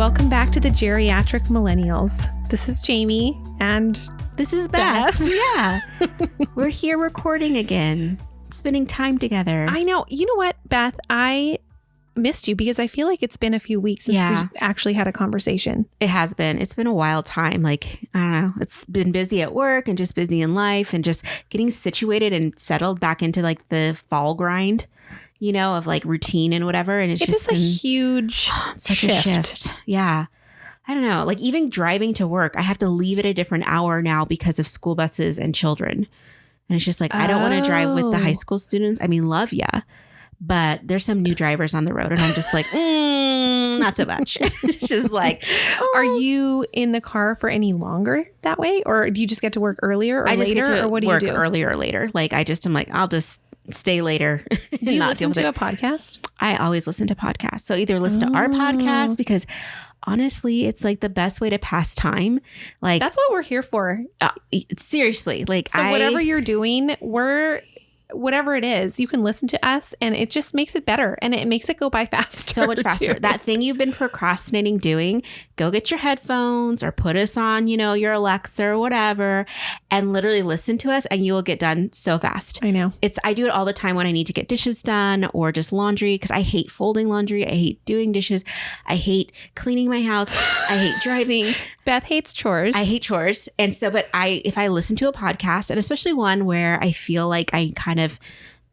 Welcome back to the Geriatric Millennials. This is Jayme and this is Beth. Yeah. We're here recording again, spending time together. I know. You know what, Beth? I missed you because I feel like it's been a few weeks since we actually had a conversation. It has been. It's been a wild time. Like, I don't know. It's been busy at work and just busy in life and just getting situated and settled back into like the fall grind, you know, of like routine and whatever. And it's just a huge such a shift. Yeah. I don't know. Like even driving to work, I have to leave at a different hour now because of school buses and children. And it's just like, I don't want to drive with the high school students. I mean, love ya. But there's some new drivers on the road and I'm just like, not so much. It's just like, Are you in the car for any longer that way? Or do you just get to work earlier or later? Or what do you do? Earlier or later. Like I'm like, I'll just stay later. Do you listen to a podcast? I always listen to podcasts. So either listen to our podcast because honestly, it's like the best way to pass time. Like that's what we're here for. Seriously. Like so whatever you're doing, whatever it is, you can listen to us and it just makes it better and it makes it go by faster. So much faster. Too. That thing you've been procrastinating doing, go get your headphones or put us on, you know, your Alexa or whatever and literally listen to us and you will get done so fast. I know. I do it all the time when I need to get dishes done or just laundry because I hate folding laundry. I hate doing dishes. I hate cleaning my house. I hate driving. Beth hates chores. I hate chores. And so, but if I listen to a podcast and especially one where I feel like I kind of,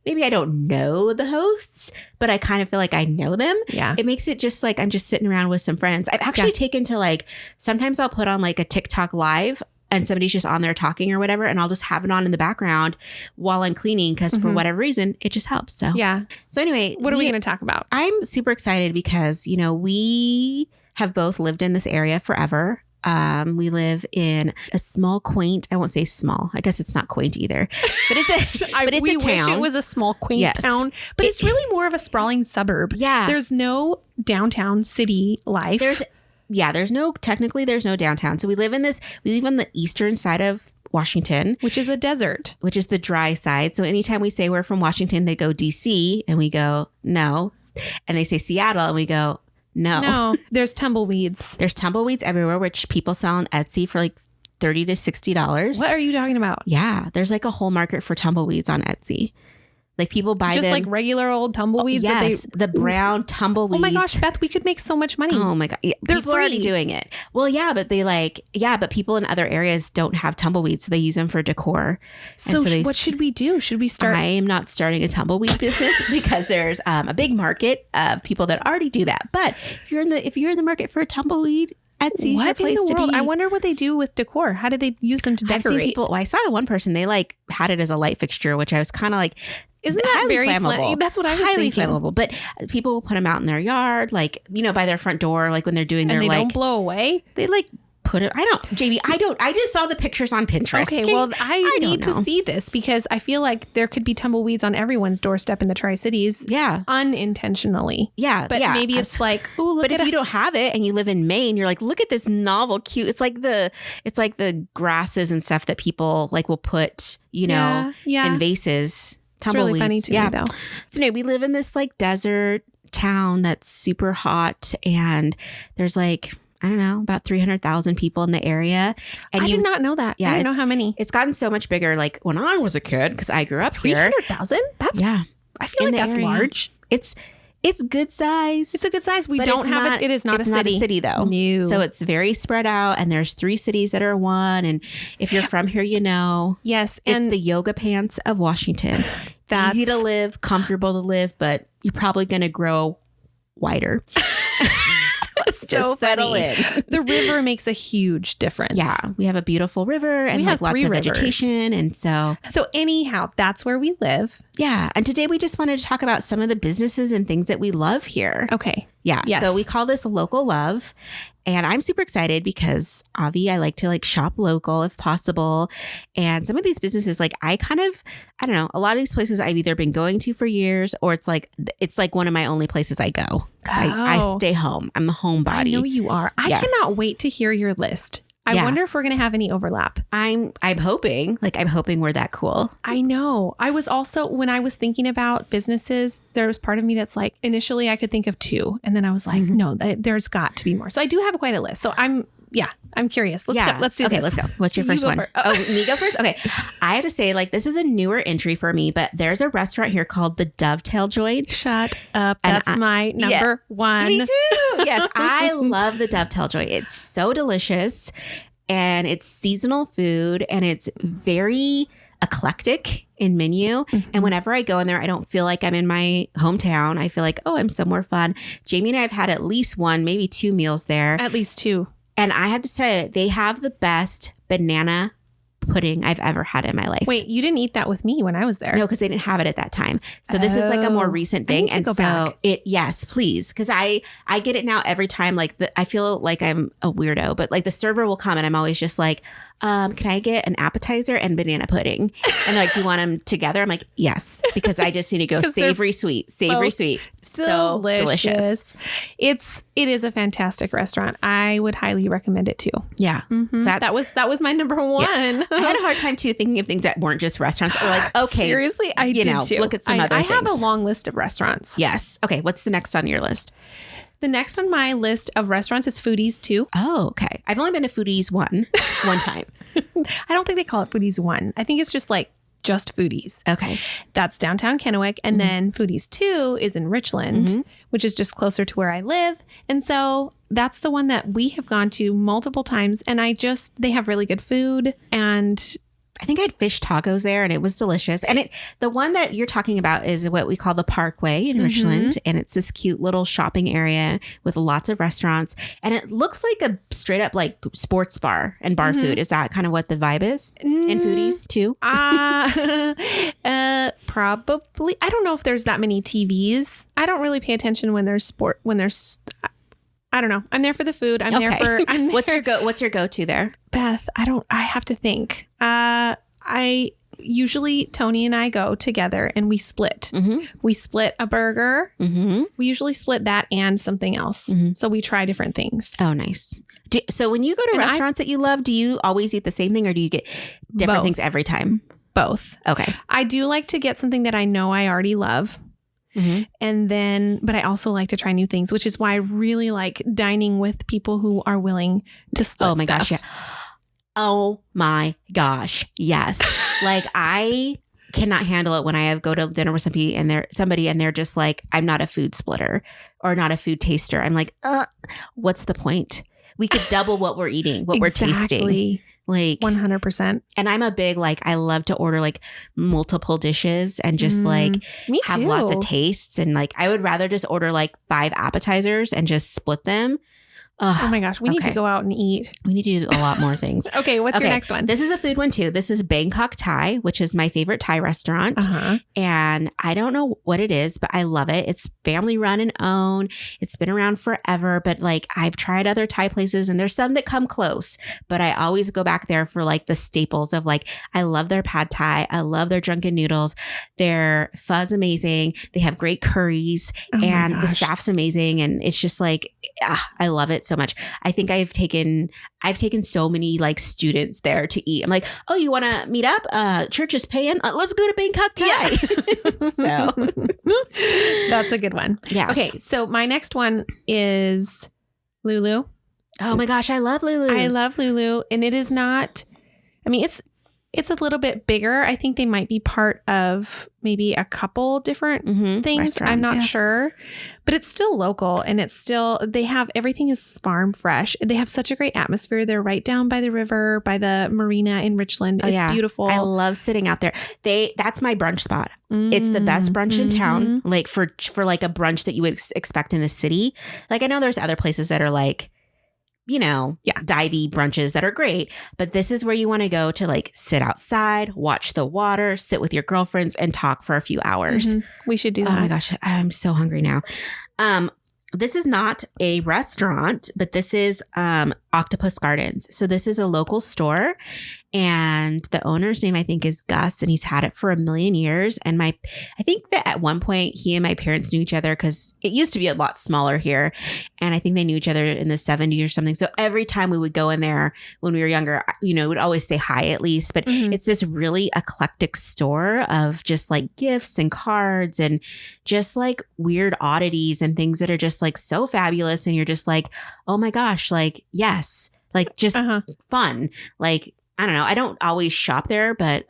maybe I don't know the hosts, but I kind of feel like I know them. Yeah. It makes it just like I'm just sitting around with some friends. I've actually taken to like, sometimes I'll put on like a TikTok live and somebody's just on there talking or whatever. And I'll just have it on in the background while I'm cleaning because for whatever reason, it just helps. So, yeah. So anyway, what are we going to talk about? I'm super excited because, you know, we have both lived in this area forever. We live in a small, quaint, I won't say small. I guess it's not quaint either, but it's a town. Wish it was a small, quaint town, but it's really more of a sprawling suburb. Yeah. There's no downtown city life. There's no downtown. So we live on the eastern side of Washington, which is a desert, which is the dry side. So anytime we say we're from Washington, they go DC and we go, no. And they say Seattle and we go, no. There's tumbleweeds. There's tumbleweeds everywhere, which people sell on Etsy for like $30 to $60. What are you talking about? Yeah. There's like a whole market for tumbleweeds on Etsy. Like people buy just them. Just like regular old tumbleweeds? Yes. The brown tumbleweeds. Oh my gosh, Beth, we could make so much money. Oh my God. Yeah, people are already doing it. Well, yeah, but but people in other areas don't have tumbleweeds. So they use them for decor. So what should we do? Should we start? I am not starting a tumbleweed business because there's a big market of people that already do that. But if you're in the market for a tumbleweed, Etsy's your place to be. I wonder what they do with decor. How do they use them to decorate? I've seen people. Well, I saw one person. They like had it as a light fixture, which I was kind of like, isn't that very flammable? That's what I was highly thinking. Flammable. But people will put them out in their yard, like you know, by their front door, like when they're doing their and they like don't blow away. They like put it. Jamie. I just saw the pictures on Pinterest. Okay, well, I need to see this because I feel like there could be tumbleweeds on everyone's doorstep in the Tri-Cities. Yeah, unintentionally. Yeah, but maybe it's like, oh, look. But if you don't have it and you live in Maine, you're like, look at this novel, cute. It's like the grasses and stuff that people like will put, you know, in vases. Tumbleweeds. It's really funny to me, though. So anyway, we live in this like desert town that's super hot, and there's like, I don't know, about 300,000 people in the area. And I did not know that. Yeah, I didn't know how many. It's gotten so much bigger. Like when I was a kid, because I grew up here. 300,000? That's I feel like that's large. It's good size. It's a good size. We don't have it. It is not a city. It's not a city though. No. So it's very spread out, and there's 3 cities that are one. And if you're from here, you know. Yes. It's the yoga pants of Washington. That's easy to live, comfortable to live, but you're probably going to grow wider. Just settle in. The river makes a huge difference. Yeah. We have a beautiful river and like lots of vegetation. And so anyhow, that's where we live. Yeah. And today we just wanted to talk about some of the businesses and things that we love here. Okay. Yeah. Yes. So we call this local love. And I'm super excited because Avi, I like to like shop local if possible. And some of these businesses, like I don't know, a lot of these places I've either been going to for years or it's like one of my only places I go because I stay home. I'm a homebody. I know you are. I cannot wait to hear your list. I wonder if we're going to have any overlap. I'm hoping we're that cool. I know. I was also, when I was thinking about businesses, there was part of me that's like, initially I could think of 2. And then I was like, no, there's got to be more. So I do have quite a list. So I'm curious. Let's go. Let's do this. Okay, let's go. What's your first one? Me go first? Okay. I have to say, like, this is a newer entry for me, but there's a restaurant here called the Dovetail Joint. Shut up. That's my number one. Me too. Yes. I love the Dovetail Joint. It's so delicious and it's seasonal food and it's very eclectic in menu. And whenever I go in there, I don't feel like I'm in my hometown. I feel like, oh, I'm somewhere fun. Jayme and I have had at least 1, maybe 2 meals there. At least 2. And I have to say, they have the best banana pudding I've ever had in my life. Wait, you didn't eat that with me when I was there? No, because they didn't have it at that time. So this is like a more recent thing. I need to go back. Yes, please. Because I get it now every time. Like I feel like I'm a weirdo, but like the server will come and I'm always just like, can I get an appetizer and banana pudding? And they're like, do you want them together? I'm like, yes, because I just need to go savory sweet. So delicious. It is a fantastic restaurant. I would highly recommend it too. Yeah. Mm-hmm. So that was my number 1. Yeah. I had a hard time too thinking of things that weren't just restaurants. Or like, okay, seriously, I did too. Look at some other things. I have a long list of restaurants. Yes. Okay. What's the next on your list? The next on my list of restaurants is Foodies 2. Oh, okay. I've only been to Foodies one time. I don't think they call it Foodies 1. I think it's just Foodies. Okay. That's downtown Kennewick. And then Foodies 2 is in Richland, which is just closer to where I live. And so that's the one that we have gone to multiple times. And they have really good food. And I think I had fish tacos there and it was delicious. And the one that you're talking about is what we call the Parkway in Richland. And it's this cute little shopping area with lots of restaurants. And it looks like a straight up like sports bar and bar food. Is that kind of what the vibe is in Foodies too? Probably. I don't know if there's that many TVs. I don't really pay attention when there's I don't know. I'm there for the food. I'm there for. What's your go-to there? Beth, I have to think. I usually Tony and I go together and we split. We split a burger. We usually split that and something else. So we try different things. Oh, nice. So when you go to restaurants that you love, do you always eat the same thing or do you get different things every time? Both. Okay. I do like to get something that I know I already love. And then, but I also like to try new things, which is why I really like dining with people who are willing to split Oh my stuff. gosh. Yeah. Oh my gosh. Yes. Like I cannot handle it when I go to dinner with somebody and they're just like, I'm not a food splitter or not a food taster. I'm like, what's the point? We could double what we're eating, what we're tasting. Like 100%. And I'm a big, I love to order multiple dishes and just have lots of tastes. And I would rather just order 5 appetizers and just split them. Oh my gosh. We need to go out and eat. We need to do a lot more things. Okay. What's your next one? This is a food one too. This is Bangkok Thai, which is my favorite Thai restaurant. And I don't know what it is, but I love it. It's family run and owned. It's been around forever, but I've tried other Thai places and there's some that come close, but I always go back there for the staples of I love their pad Thai. I love their drunken noodles. Their pho is amazing. They have great curries and the staff's amazing. And it's just I love it so much. I think I've taken so many students there to eat. I'm like, oh, you want to meet up? Church is paying. Let's go to Bangkok Thai. Yeah. So that's a good one. Yeah. Okay. So my next one is Lulu. Oh my gosh. I love Lulu. I love Lulu. And it is not, it's a little bit bigger. I think they might be part of maybe a couple different things. I'm not sure, but it's still local and everything is farm fresh. They have such a great atmosphere. They're right down by the river, by the marina in Richland. It's beautiful. I love sitting out there. That's my brunch spot. It's the best brunch in town. For a brunch that you would expect in a city. I know there's other places that are divey brunches that are great, but this is where you want to go to sit outside, watch the water, sit with your girlfriends and talk for a few hours. We should do that. Oh my gosh. I'm so hungry now. This is not a restaurant, but this is Octopus Gardens. So this is a local store And the owner's name, I think, is Gus, and he's had it for 1 million years. And I think that at one point he and my parents knew each other because it used to be a lot smaller here. And I think they knew each other in the 70s or something. So every time we would go in there when we were younger, we'd always say hi at least. But it's this really eclectic store of just like gifts and cards and just like weird oddities and things that are just like so fabulous. And you're just like, oh my gosh, like, yes, like just fun. Like, I don't know. I don't always shop there, but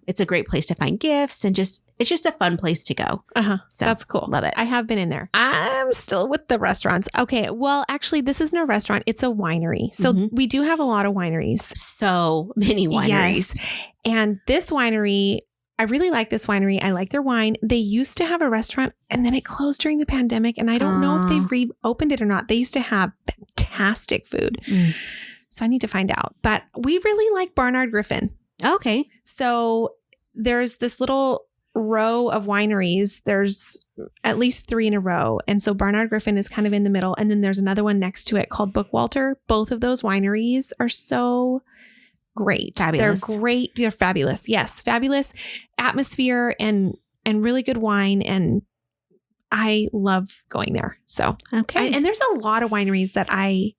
it's a great place to find gifts and it's just a fun place to go. So that's cool. Love it. I have been in there. I'm still with the restaurants. Okay. Well, actually, this isn't a restaurant. It's a winery. So we do have a lot of wineries. So many wineries. Yes. And this winery, I really like this winery. I like their wine. They used to have a restaurant and then it closed during the pandemic. And I don't know if they've reopened it or not. They used to have fantastic food. So I need to find out. But we really like Barnard Griffin. Okay. So there's this little row of wineries. There's at least 3 in a row. And so Barnard Griffin is kind of in the middle. And then there's another one next to it called Bookwalter. Both of those wineries are so great. Fabulous. They're great. They're fabulous. Yes. Fabulous atmosphere and really good wine. And I love going there. So, okay. And there's a lot of wineries that I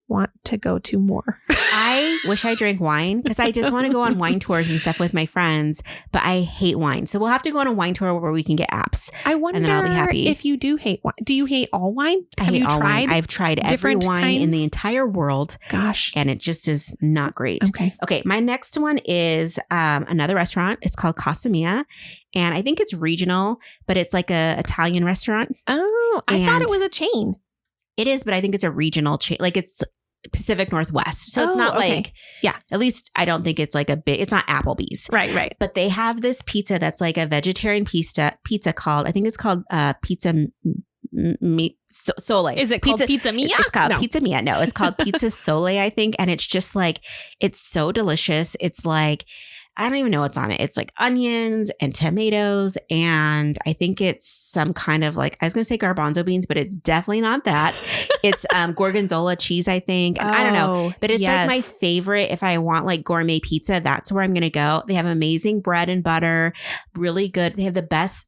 want to go to more. I wish I drank wine because I just want to go on wine tours and stuff with my friends, but I hate wine. So we'll have to go on a wine tour where we can get apps. I wonder and then I'll be happy. If you do hate wine. Do you hate all wine? I hate all wine. I've tried every wine in the entire world. Gosh. And it just is not great. Okay. My next one is another restaurant. It's called Casa Mia. And I think it's regional, but it's like a Italian restaurant. Oh, I thought it was a chain. It is, but I think it's a regional chain. Like it's Pacific Northwest. So it's not like, at least I don't think it's like it's not Applebee's. Right. But they have this pizza that's like a vegetarian pizza called, I think it's called Pizza Sole. Is it called Pizza Mia? It's called Pizza Mia. No, it's called Pizza Sole, I think. And it's just like, it's so delicious. It's like, I don't even know what's on it. It's like onions and tomatoes. And I think it's some kind of like, I was going to say garbanzo beans, but it's definitely not that. It's gorgonzola cheese, I think. And I don't know, but it's like my favorite. If I want like gourmet pizza, that's where I'm going to go. They have amazing bread and butter, really good. They have the best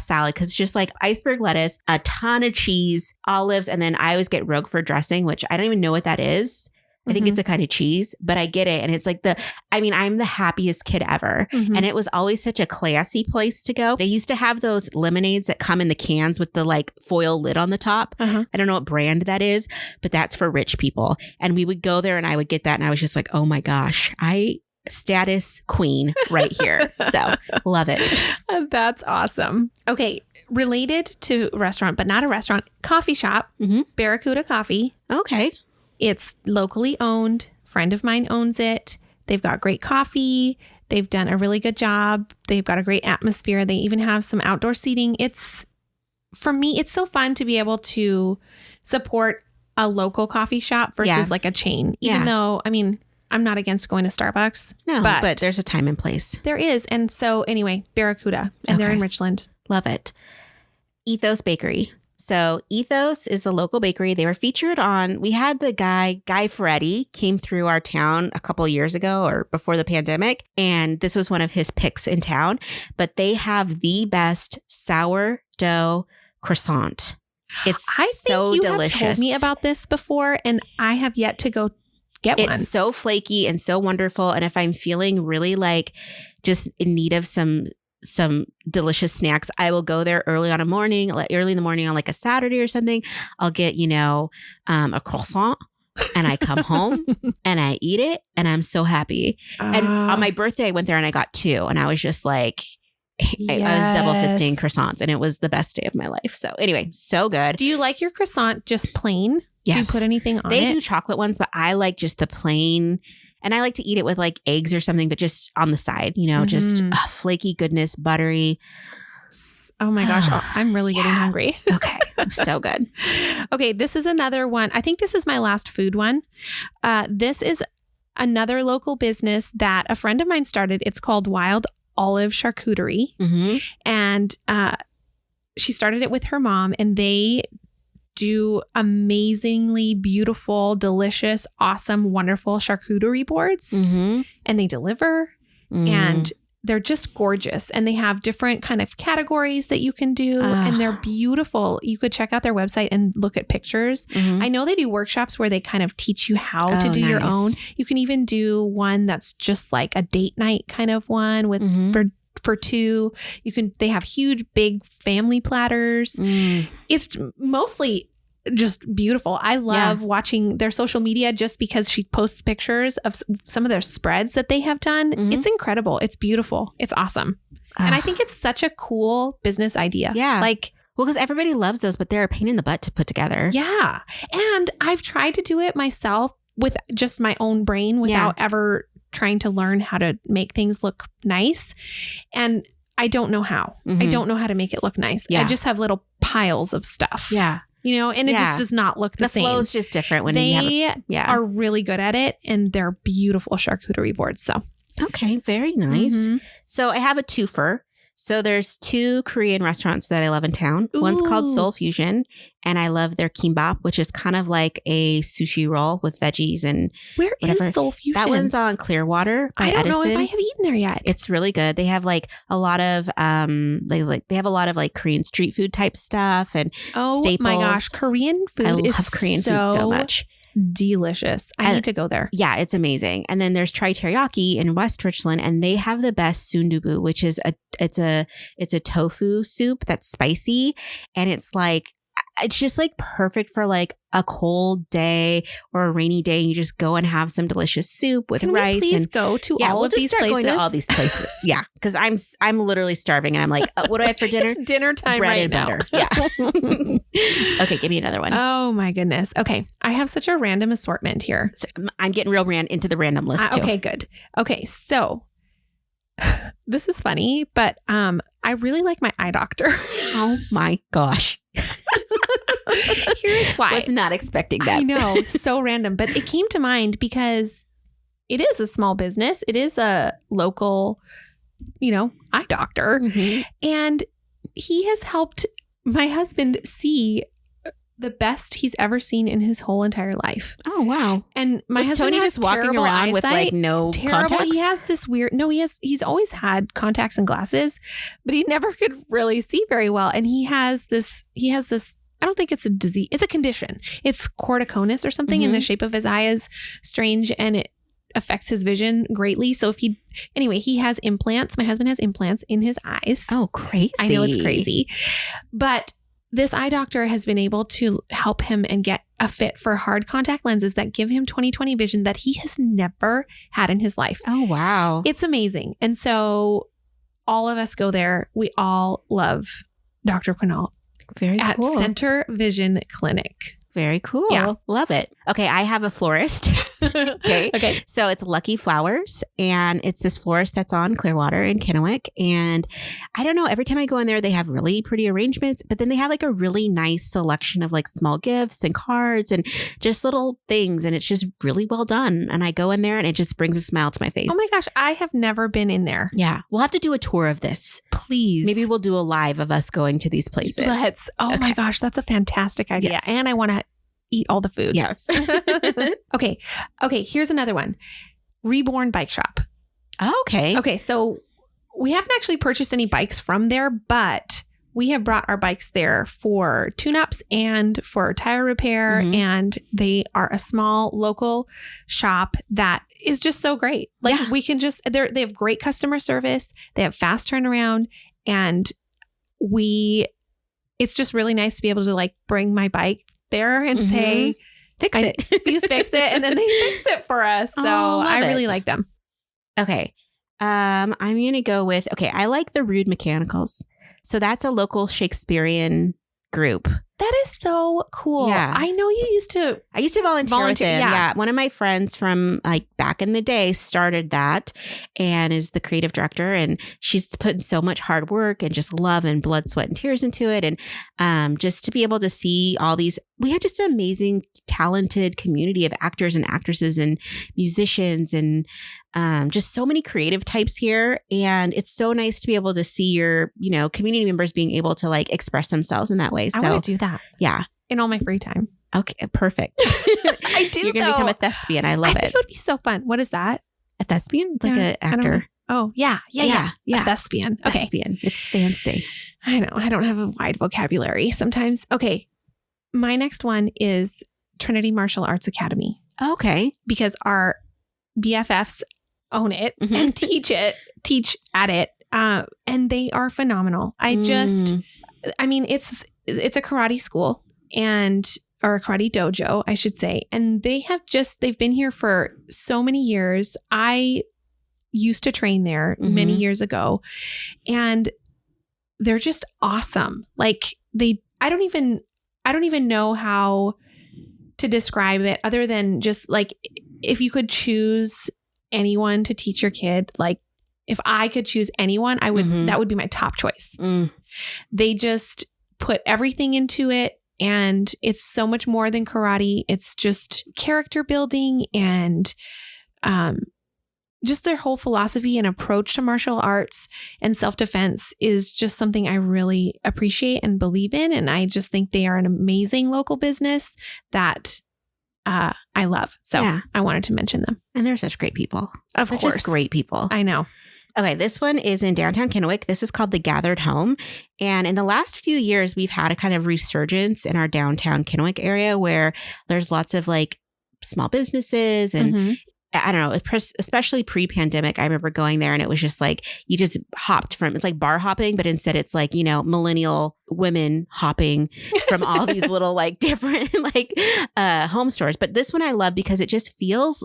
salad because it's just like iceberg lettuce, a ton of cheese, olives. And then I always get Roquefort dressing, which I don't even know what that is. I think it's a kind of cheese, but I get it. And it's like I'm the happiest kid ever. And it was always such a classy place to go. They used to have those lemonades that come in the cans with the like foil lid on the top. I don't know what brand that is, but that's for rich people. And we would go there and I would get that. And I was just like, oh my gosh, status queen right here. So love it. That's awesome. Okay. Related to restaurant, but not a restaurant, coffee shop, Barracuda Coffee. Okay. It's locally owned. Friend of mine owns it. They've got great coffee. They've done a really good job. They've got a great atmosphere. They even have some outdoor seating. For me, it's so fun to be able to support a local coffee shop versus like a chain. Even though, I mean, I'm not against going to Starbucks. No, but there's a time and place. There is. And so anyway, Barracuda. And they're in Richland. Love it. Ethos Bakery. So Ethos is the local bakery. They were featured we had the Guy Ferretti came through our town a couple of years ago or before the pandemic. And this was one of his picks in town, but they have the best sourdough croissant. It's so delicious. Have told me about this before and I have yet to go get one. It's so flaky and so wonderful. And if I'm feeling really like just in need of some delicious snacks, I will go there early in the morning on like a Saturday or something. I'll get, a croissant and I come home and I eat it and I'm so happy. And on my birthday, I went there and I got 2 and I was just like, I was double fisting croissants and it was the best day of my life. So anyway, so good. Do you like your croissant just plain? Yes. Do you put anything on it? They do chocolate ones, but I like just the plain. And I like to eat it with like eggs or something, but just on the side, just flaky goodness, buttery. Oh my gosh. I'm really getting hungry. Okay. So good. Okay. This is another one. I think this is my last food one. This is another local business that a friend of mine started. It's called Wild Olive Charcuterie. And she started it with her mom and they do amazingly beautiful, delicious, awesome, wonderful charcuterie boards, and they deliver, and they're just gorgeous. And they have different kind of categories that you can do, and they're beautiful. You could check out their website and look at pictures. I know they do workshops where they kind of teach you how to do your own. You can even do one that's just like a date night kind of one with for two. They have huge, big family platters. It's mostly just beautiful. I love watching their social media just because she posts pictures of some of their spreads that they have done. It's incredible. It's beautiful. It's awesome. And I think it's such a cool business idea. Yeah. Like, well, because everybody loves those, but they're a pain in the butt to put together. Yeah. And I've tried to do it myself with just my own brain without ever trying to learn how to make things look nice. And I don't know how. I don't know how to make it look nice. I just have little piles of stuff. Yeah. You know, and it just does not look the same. The flow's just different when they are really good at it, and they're beautiful charcuterie boards. So, okay, very nice. So I have a twofer. So there's 2 Korean restaurants that I love in town. Ooh. One's called Seoul Fusion, and I love their kimbap, which is kind of like a sushi roll with veggies and whatever. Is Seoul Fusion? That one's on Clearwater by Edison. I don't know if I have eaten there yet. It's really good. They have like a lot of they have a lot of like Korean street food type stuff and staples. Oh my gosh, Korean food! I love Korean food so much. Delicious. I need to go there. Yeah, it's amazing. And then there's Try Teriyaki in West Richland, and they have the best sundubu, which is it's a tofu soup that's spicy, and it's just like perfect for like a cold day or a rainy day. You just go and have some delicious soup with rice. Can we please go to all of these places? Going to all these places. Yeah, because I'm literally starving, and I'm like, what do I have for dinner? It's dinner time Bread right and now. butter. Yeah. Okay, give me another one. Oh my goodness. Okay, I have such a random assortment here. So I'm getting real into the random list too. Okay, good. Okay, so this is funny, but I really like my eye doctor. Oh my gosh. Here's why. Was not expecting that. I know, so random, but it came to mind because it is a small business. It is a local, eye doctor, and he has helped my husband see the best he's ever seen in his whole entire life. Oh, wow. And my husband Tony has just walking around with like no contacts? He has this weird, he's always had contacts and glasses, but he never could really see very well. And he has this, I don't think it's a disease. It's a condition. It's corticonus or something, and the shape of his eye is strange, and it affects his vision greatly. So he has implants. My husband has implants in his eyes. Oh, crazy. I know, it's crazy. But this eye doctor has been able to help him and get a fit for hard contact lenses that give him 20/20 vision that he has never had in his life. Oh, wow. It's amazing. And so all of us go there. We all love Dr. Quinault. Very at cool. Center Vision Clinic. Very cool. Yeah. Love it. Okay. I have a florist. Okay. So it's Lucky Flowers, and it's this florist that's on Clearwater in Kennewick. And I don't know, every time I go in there, they have really pretty arrangements, but then they have like a really nice selection of like small gifts and cards and just little things. And it's just really well done. And I go in there and it just brings a smile to my face. Oh my gosh. I have never been in there. Yeah. We'll have to do a tour of this. Please. Maybe we'll do a live of us going to these places. Let's. Oh my gosh. That's a fantastic idea. Yes. And I want to eat all the food. Yes. Okay. Here's another one. Reborn Bike Shop. Okay. Okay. So we haven't actually purchased any bikes from there, but we have brought our bikes there for tune-ups and for tire repair. And they are a small local shop that is just so great. Like we can just, they have great customer service. They have fast turnaround, and it's just really nice to be able to like bring my bike there and say, fix it. Please fix it. And then they fix it for us. So I really like them. Okay. I'm going to go with, I like the Rude Mechanicals. So that's a local Shakespearean group. That is so cool. Yeah. I know I used to volunteer with them. Yeah. One of my friends from like back in the day started that and is the creative director. And she's put so much hard work and just love and blood, sweat, and tears into it. And just to be able to see all these, we had just an amazing, talented community of actors and actresses and musicians and just so many creative types here. And it's so nice to be able to see your, community members being able to like express themselves in that way. So I want to do that. Yeah. in all my free time. Okay, perfect. I do. You're going to become a thespian. I love it. It would be so fun. What is that? A thespian? It's like an actor. Oh, yeah. A thespian. Okay. Thespian. It's fancy. I know. I don't have a wide vocabulary sometimes. Okay. My next one is Trinity Martial Arts Academy. Okay. Because our BFFs own it and teach at it. And they are phenomenal. I mean, it's a karate school or a karate dojo, I should say. And they've been here for so many years. I used to train there many years ago, and they're just awesome. Like I don't even know how to describe it other than just like, if you could choose anyone to teach your kid, like if I could choose anyone, I would, that would be my top choice. They just put everything into it, and it's so much more than karate. It's just character building and, just their whole philosophy and approach to martial arts and self-defense is just something I really appreciate and believe in. And I just think they are an amazing local business that I love. So I wanted to mention them. And they're such great people. Of course. Just great people. I know. Okay, this one is in downtown Kennewick. This is called The Gathered Home. And in the last few years, we've had a kind of resurgence in our downtown Kennewick area where there's lots of like small businesses and I don't know, especially pre-pandemic, I remember going there and it was just like, you just hopped it's like bar hopping, but instead it's like, millennial women hopping from all these little like different like home stores. But this one I love because it feels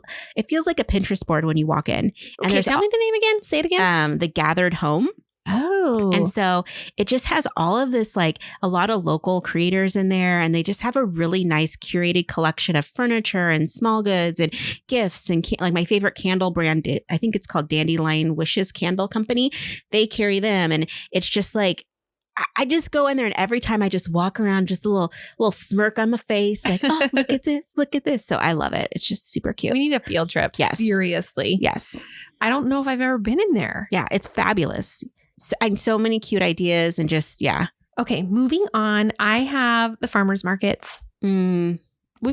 like a Pinterest board when you walk in. And okay, tell me the name again. Say it again. The Gathered Home. Oh. And so it just has all of this, like a lot of local creators in there, and they just have a really nice curated collection of furniture and small goods and gifts and like my favorite candle brand, I think it's called Dandelion Wishes Candle Company. They carry them, and it's just like, I just go in there and every time I just walk around, just a little smirk on my face, like, oh, look at this, look at this. So I love it. It's just super cute. We need a field trip. Yes. Seriously. Yes. I don't know if I've ever been in there. Yeah, it's fabulous. And so many cute ideas and just, Okay, moving on. I have the farmers markets. We've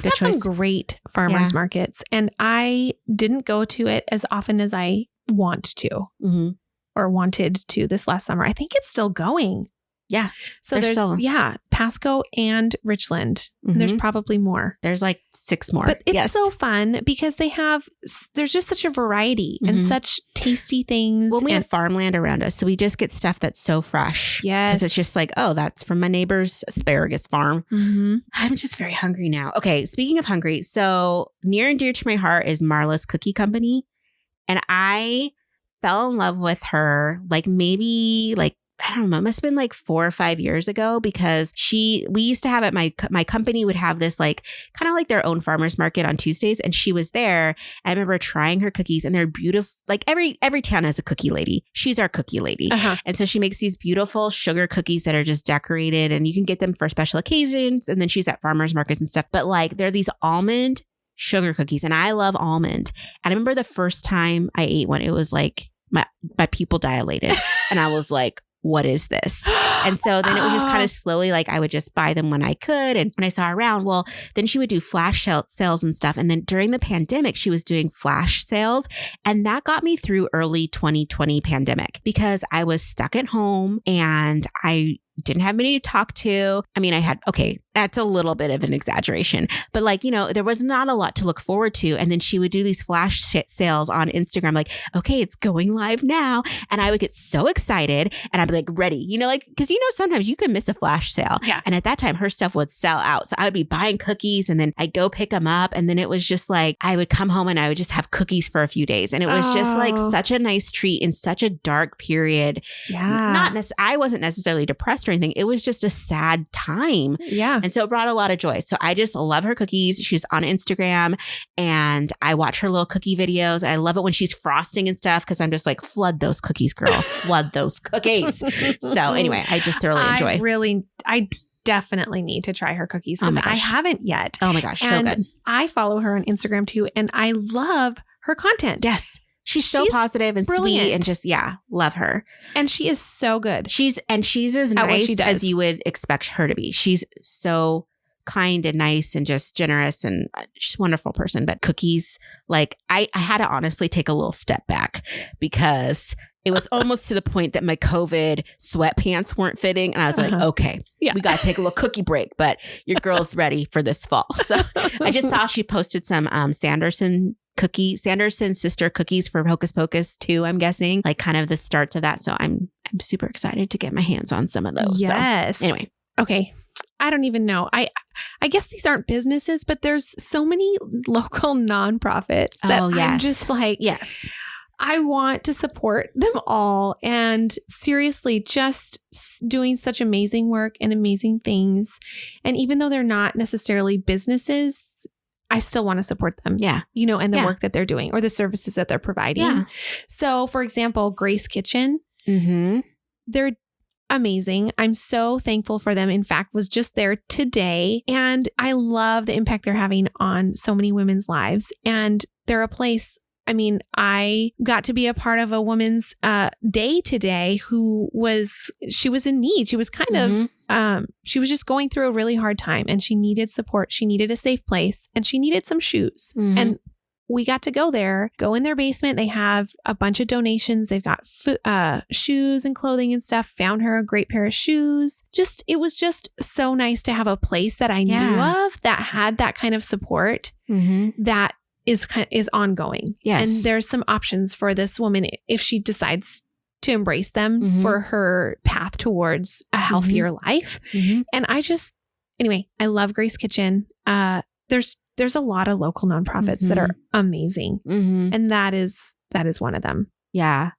got some great farmers markets, and I didn't go to it as often as I want to or wanted to this last summer. I think it's still going. Yeah. So there's Pasco and Richland. And there's probably more. There's like 6 more. But it's so fun because there's just such a variety and such tasty things. Well, we have farmland around us, so we just get stuff that's so fresh. Yes. Because it's just like, oh, that's from my neighbor's asparagus farm. I'm just very hungry now. Okay, speaking of hungry, so near and dear to my heart is Marla's Cookie Company. And I fell in love with her I don't know, it must have been like 4 or 5 years ago, because we used to have at my company would have this like kind of like their own farmers market on Tuesdays, and she was there. I remember trying her cookies, and they're beautiful. Like every town has a cookie lady. She's our cookie lady. And so she makes these beautiful sugar cookies that are just decorated, and you can get them for special occasions. And then she's at farmers markets and stuff. But like they're these almond sugar cookies, and I love almond. And I remember the first time I ate one, it was like my pupil dilated, and I was like, what is this? And so then it was just kind of slowly, like I would just buy them when I could. And when I saw her around, well, then she would do flash sales and stuff. And then during the pandemic, she was doing flash sales. And that got me through early 2020 pandemic, because I was stuck at home and I didn't have many to talk to. I mean, that's a little bit of an exaggeration, but like, there was not a lot to look forward to. And then she would do these flash sales on Instagram, like, okay, it's going live now. And I would get so excited and I'd be like, ready, because sometimes you can miss a flash sale. Yeah. And at that time, her stuff would sell out. So I would be buying cookies and then I'd go pick them up. And then it was just like, I would come home and I would just have cookies for a few days. And it was just like such a nice treat in such a dark period. Yeah. I wasn't necessarily depressed or anything. It was just a sad time. Yeah. And so it brought a lot of joy. So I just love her cookies. She's on Instagram and I watch her little cookie videos. I love it when she's frosting and stuff, because I'm just like, flood those cookies, girl. Flood those cookies. So anyway, I just thoroughly enjoy. I definitely need to try her cookies, because I haven't yet. Oh my gosh, so good. I follow her on Instagram too, and I love her content. Yes. She's so positive and brilliant. Sweet and just, love her. And she is so good. She's as nice as you would expect her to be. She's so kind and nice and just generous and just a wonderful person. But cookies, like I had to honestly take a little step back because it was almost to the point that my COVID sweatpants weren't fitting. And I was like, okay, we got to take a little cookie break, but your girl's ready for this fall. So I just saw she posted some Sanderson sister cookies for Hocus Pocus 2, I'm guessing, like kind of the starts of that. So I'm super excited to get my hands on some of those. Yes. So, anyway. Okay. I don't even know. I guess these aren't businesses, but there's so many local nonprofits that I'm just like, yes, I want to support them all. And seriously, just doing such amazing work and amazing things. And even though they're not necessarily businesses, I still want to support them. Yeah. And the work that they're doing or the services that they're providing. Yeah. So for example, Grace Kitchen, they're amazing. I'm so thankful for them. In fact, was just there today. And I love the impact they're having on so many women's lives. And they're a place, I mean, I got to be a part of a woman's day today she was in need. She was kind of, she was just going through a really hard time and she needed support. She needed a safe place and she needed some shoes. And we got to go in their basement. They have a bunch of donations. They've got shoes and clothing and stuff. Found her a great pair of shoes. It was just so nice to have a place that I knew of that had that kind of support that is ongoing. Yes. And there's some options for this woman if she decides to embrace them for her path towards a healthier life. And I love Grace Kitchen. There's a lot of local nonprofits that are amazing. And that is one of them. Yeah.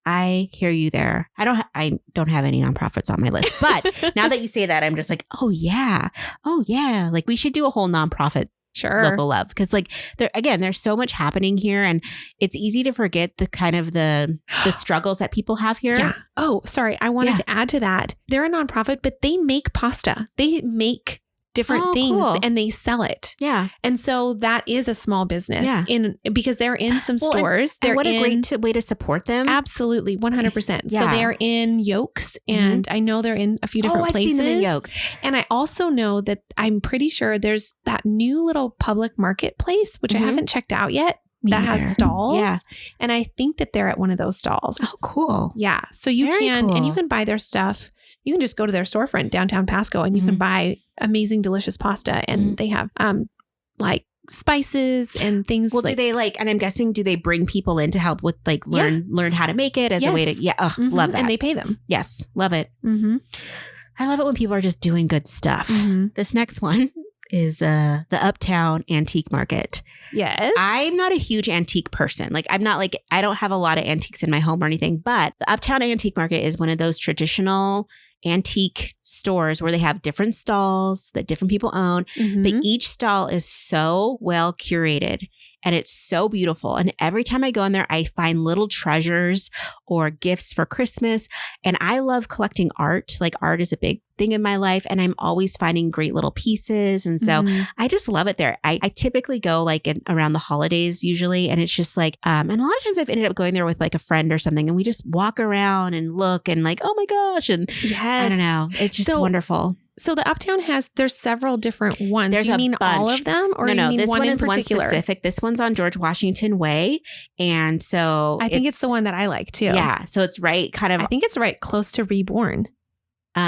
I hear you there. I don't have any nonprofits on my list, but now that you say that, I'm just like, oh yeah. Like we should do a whole nonprofit local love. Cause like there's so much happening here and it's easy to forget the kind of the struggles that people have here. Yeah. Oh, sorry. I wanted to add to that. They're a nonprofit, but they make pasta. They make different things and they sell it. Yeah. And so that is a small business because they're in some stores. And what a great way to support them. Absolutely. 100%. Yeah. So they are in Yolks and I know they're in a few different places. I've seen them in Yolks. And I also know that I'm pretty sure there's that new little public marketplace, which I haven't checked out yet. That has stalls. Yeah. And I think that they're at one of those stalls. Oh, cool. Yeah. So you can buy their stuff. You can just go to their storefront downtown Pasco and you can buy amazing, delicious pasta. And they have like spices and things. Well, do they and I'm guessing, do they bring people in to help with learn how to make it as a way to, love that. And they pay them. Yes. Love it. I love it when people are just doing good stuff. This next one is the Uptown Antique Market. Yes. I'm not a huge antique person. I don't have a lot of antiques in my home or anything, but the Uptown Antique Market is one of those traditional antique stores where they have different stalls that different people own, but each stall is so well curated and it's so beautiful. And every time I go in there, I find little treasures or gifts for Christmas. And I love collecting art. Like art is a big thing in my life and I'm always finding great little pieces. And so I just love it there. I typically go around the holidays usually. And it's just and a lot of times I've ended up going there with a friend or something and we just walk around and look and oh my gosh. And I don't know. It's just wonderful. So the Uptown there's several different ones. Do you mean bunch. All of them? Or no, this one is particular? One specific. This one's on George Washington Way. And so I think it's the one that I like too. Yeah. So it's right I think it's right close to Reborn.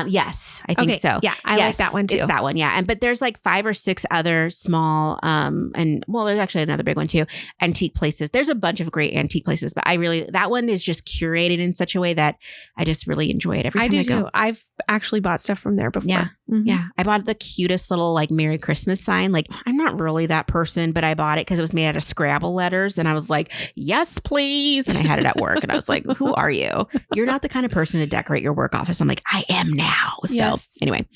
Yes, I think so. Yeah, I like that one too. It's that one, yeah. But there's 5 or 6 other small, there's actually another big one too, antique places. There's a bunch of great antique places, but that one is just curated in such a way that I just really enjoy it every time I go. Too. I've actually bought stuff from there before. Yeah. Yeah. I bought the cutest little Merry Christmas sign. I'm not really that person, but I bought it because it was made out of Scrabble letters. And I was like, yes, please. And I had it at work and I was like, who are you? You're not the kind of person to decorate your work office. I'm like, I am now. So anyway,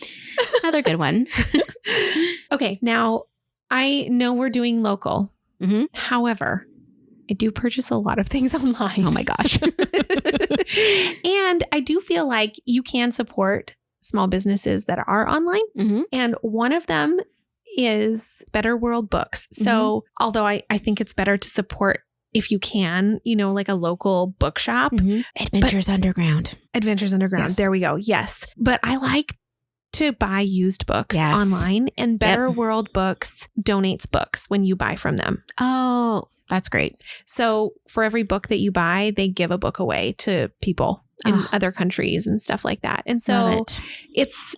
another good one. Okay. Now I know we're doing local. However, I do purchase a lot of things online. Oh my gosh. And I do feel like you can support small businesses that are online. And one of them is Better World Books. So although I think it's better to support if you can, a local bookshop. Adventures Underground. Adventures Underground. Yes. There we go. Yes. But I like to buy used books online, and Better World Books donates books when you buy from them. Oh, that's great. So for every book that you buy, they give a book away to people in other countries and stuff like that. And so it's,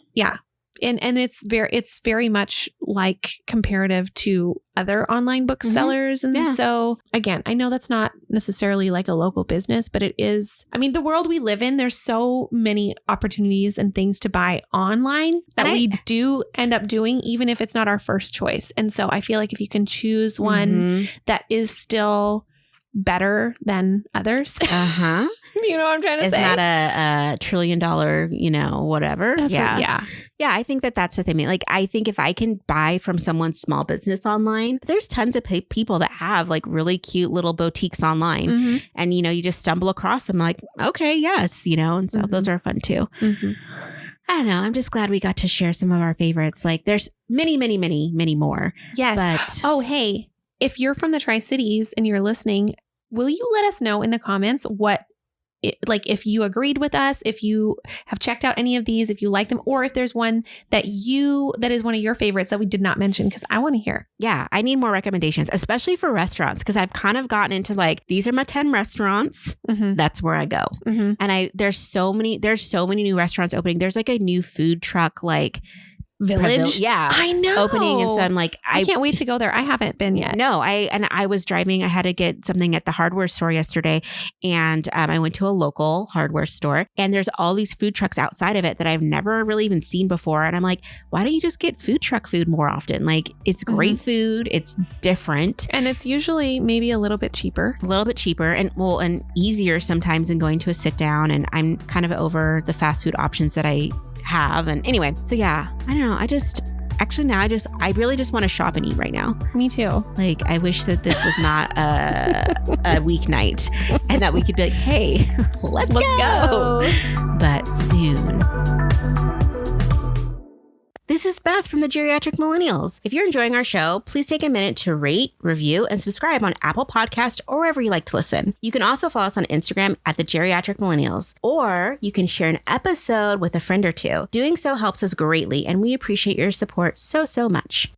And it's very much like comparative to other online booksellers. And so again, I know that's not necessarily like a local business, but it is. I mean, the world we live in, there's so many opportunities and things to buy online that we do end up doing, even if it's not our first choice. And so I feel like if you can choose one that is still better than others. You know what I'm trying to say? It's not a $1 trillion, whatever. Yeah, I think that's the thing. Like, I think if I can buy from someone's small business online, there's tons of people that have like really cute little boutiques online. And, you just stumble across them like, okay, yes, and so those are fun too. I don't know. I'm just glad we got to share some of our favorites. Like, there's many, many, many, many more. Yes. But hey, if you're from the Tri-Cities and you're listening, will you let us know in the comments if you agreed with us, if you have checked out any of these, if you like them, or if there's one that is one of your favorites that we did not mention, because I want to hear. Yeah, I need more recommendations, especially for restaurants, because I've kind of gotten into like, these are my 10 restaurants. That's where I go. And there's so many new restaurants opening. There's like a new food truck, like Village. I know. Opening. And so I'm like, I can't wait to go there. I haven't been yet. No, I was driving. I had to get something at the hardware store yesterday. And I went to a local hardware store, and there's all these food trucks outside of it that I've never really even seen before. And I'm like, why don't you just get food truck food more often? Like, it's great food. It's different. And it's usually maybe a little bit cheaper. And easier sometimes than going to a sit down. And I'm kind of over the fast food options that I have. And anyway, so yeah, I don't know. I really just want to shop and eat right now. Me too. Like, I wish that this was not a weeknight and that we could be like, hey, let's go. But soon. This is Beth from the Geriatric Millennials. If you're enjoying our show, please take a minute to rate, review, and subscribe on Apple Podcast or wherever you like to listen. You can also follow us on Instagram at the Geriatric Millennials, or you can share an episode with a friend or two. Doing so helps us greatly, and we appreciate your support so much.